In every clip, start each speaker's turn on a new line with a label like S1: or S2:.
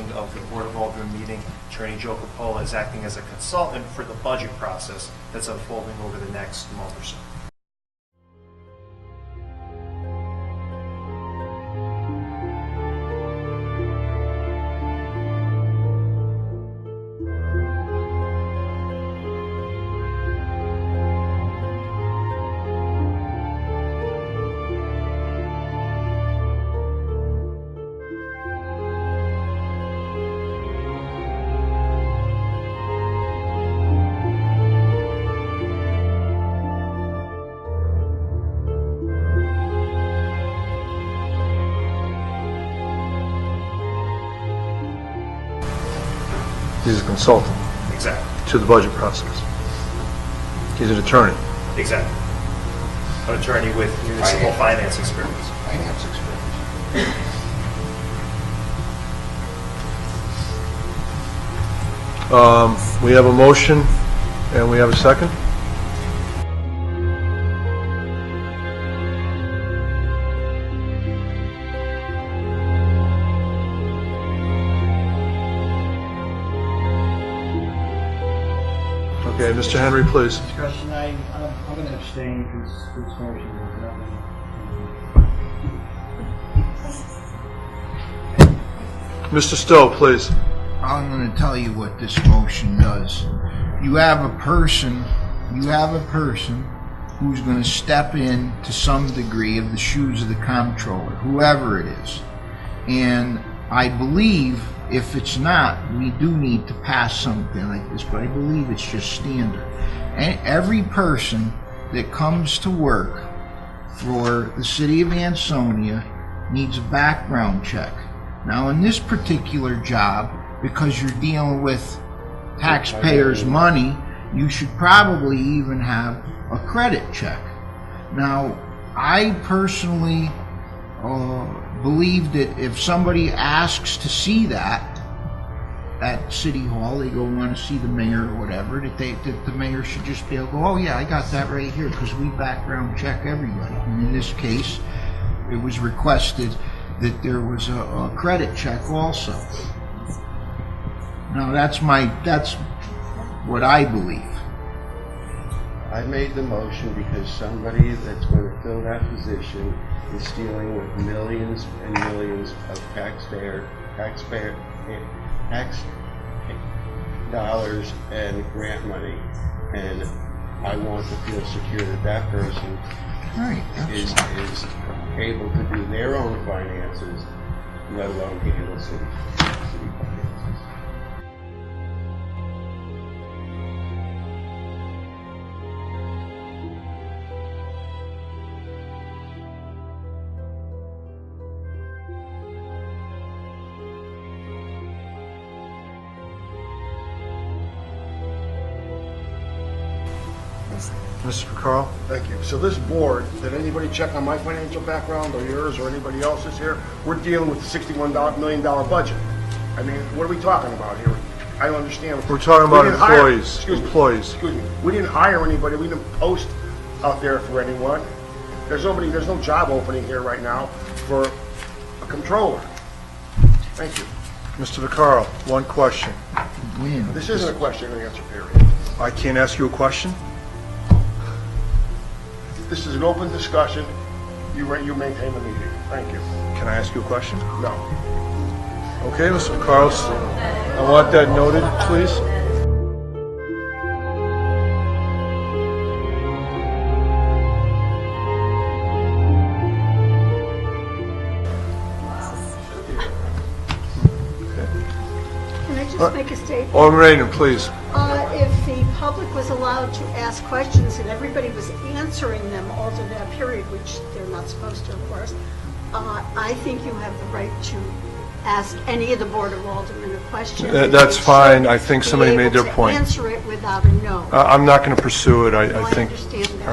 S1: morning of the Board of Aldermen meeting, Attorney Joe Capola is acting as a consultant for the budget process that's unfolding over the next month or so.
S2: He's a consultant.
S1: Exactly.
S2: To the budget process. He's an attorney.
S1: Exactly. An attorney with municipal finance experience.
S3: Finance experience.
S2: We have a motion and we have a second. Okay, Mr. Henry, please.
S4: Discussion, I'm going to abstain because this motion is nothing.
S2: Mr. Stowe, please.
S3: I'm going to tell you what this motion does. You have a person who's going to step in to some degree of the shoes of the comptroller, whoever it is. And I believe if it's not, we do need to pass something like this, but I believe it's just standard. And every person that comes to work for the city of Ansonia needs a background check. Now, in this particular job, because you're dealing with taxpayers' money, you should probably even have a credit check. Now, I personally believe that if somebody asks to see that at City Hall, they go want to see the mayor or whatever, that the mayor should just be able to go, oh yeah, I got that right here, because we background check everybody. And in this case, it was requested that there was a credit check also. Now that's what I believe.
S5: I made the motion because somebody that's going to fill that position is dealing with millions and millions of taxpayer dollars and grant money, and I want to feel secure that that person is able to do their own finances, let alone handle city finances.
S2: Mr. Picaro?
S6: Thank you. So this board, did anybody check on my financial background or yours or anybody else's here? We're dealing with a $61 million budget. I mean, what are we talking about here? I don't understand.
S2: We're talking about employees. Excuse me.
S6: We didn't hire anybody. We didn't post out there for anyone. There's no job opening here right now for a controller. Thank you.
S2: Mr. Picaro, one question.
S6: This isn't a question and answer period.
S2: I can't ask you a question?
S6: This is an open discussion. You maintain the meeting. Thank you.
S2: Can I ask you a question?
S6: No.
S2: Okay, Mr. Picaro, I want that noted, please.
S7: Can I just make a statement?
S2: Alderman Rainer, please.
S7: If the public was allowed to ask questions and everybody was answering them all to that period, which they're not supposed to, of course, I think you have the right to ask any of the Board of Aldermen a question.
S2: That's fine. I think somebody made their point.
S7: Answer it without a no.
S2: I'm not going to pursue it. I think.
S7: I understand that.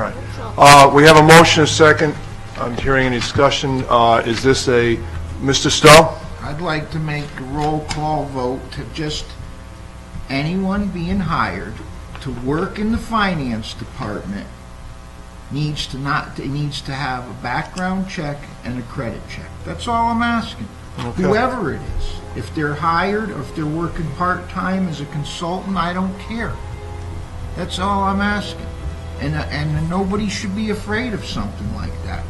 S2: All right. We have a motion, a second. I'm hearing any discussion. Is this a Mr. Stowe?
S3: I'd like to make a roll call vote to just anyone being hired to work in the finance department needs to have a background check and a credit check. That's all I'm asking. Whoever it is. If they're hired or if they're working part-time as a consultant, I don't care. That's all I'm asking. And nobody should be afraid of something like that.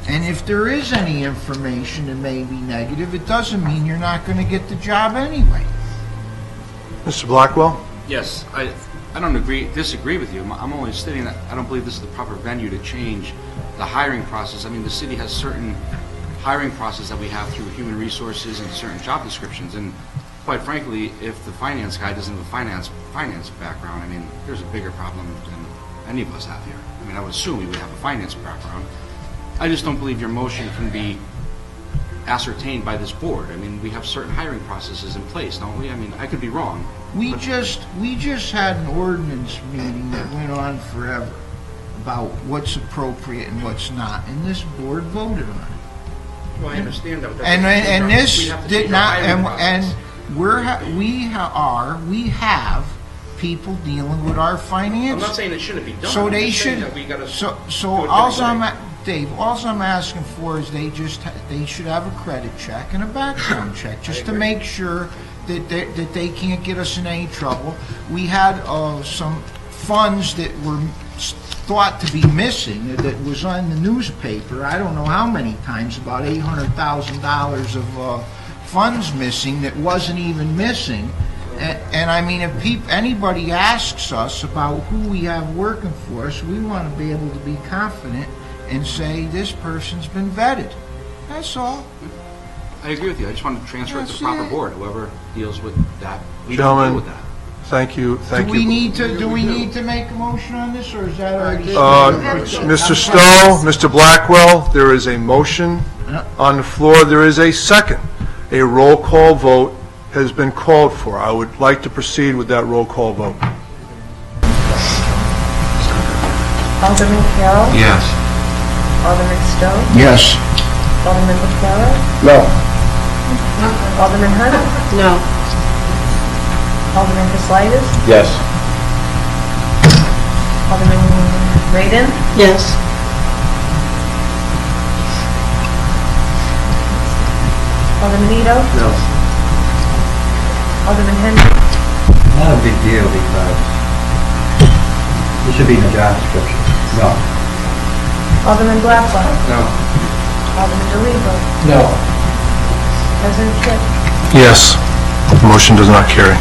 S3: And if there is any information that may be negative, it doesn't mean you're not going to get the job anyway.
S2: Mr. Blackwell?
S8: Yes, I don't disagree with you. I'm only stating that I don't believe this is the proper venue to change the hiring process. I mean, the city has certain hiring process that we have through human resources and certain job descriptions. And quite frankly, if the finance guy doesn't have a finance background, I mean, there's a bigger problem than any of us have here. I mean, I would assume we would have a finance background. I just don't believe your motion can be ascertained by this board. I mean, we have certain hiring processes in place, don't we? I mean, I could be wrong.
S3: We just had an ordinance meeting that went on forever about what's appropriate and what's not, and this board voted on it.
S8: Well, I understand that.
S3: And this did not, and we have people dealing with our finances.
S8: I'm not saying it shouldn't be done.
S3: So
S8: I'm
S3: they
S8: just saying
S3: should.
S8: that we gotta
S3: So
S8: do it
S3: all
S8: differently.
S3: Dave, all I'm asking for is they should have a credit check and a background check just to make sure that they can't get us in any trouble. We had some funds that were thought to be missing that was on the newspaper. I don't know how many times, about $800,000 of funds missing that wasn't even missing. And I mean, if anybody asks us about who we have working for us, we want to be able to be confident and say this person's been vetted. That's all.
S8: I agree with you. I just want to transfer it to the proper board. Whoever deals with that, we
S2: Gentlemen,
S8: don't deal with that.
S2: Thank you.
S3: Do we need to make a motion on this, or is that already?
S2: Mr. Stowe, Mr. Blackwell, there is a motion on the floor. There is a second. A roll call vote has been called for. I would like to proceed with that roll call vote.
S9: Alderman Carroll?
S5: Yes.
S9: Alderman Stowe?
S3: Yes.
S9: Alderman LaFleur?
S6: No.
S9: Alderman Hunt?
S7: No.
S9: Alderman Caslaitis?
S5: Yes.
S9: Alderman Raiden?
S7: Yes.
S9: Alderman Ito?
S5: No.
S9: Alderman Henry?
S4: Not a big deal because it should be in the job description. No.
S9: Alderman Blackwell?
S5: No.
S9: Alderman DeLivo?
S4: No.
S9: President Kitt?
S2: Yes. Motion does not carry.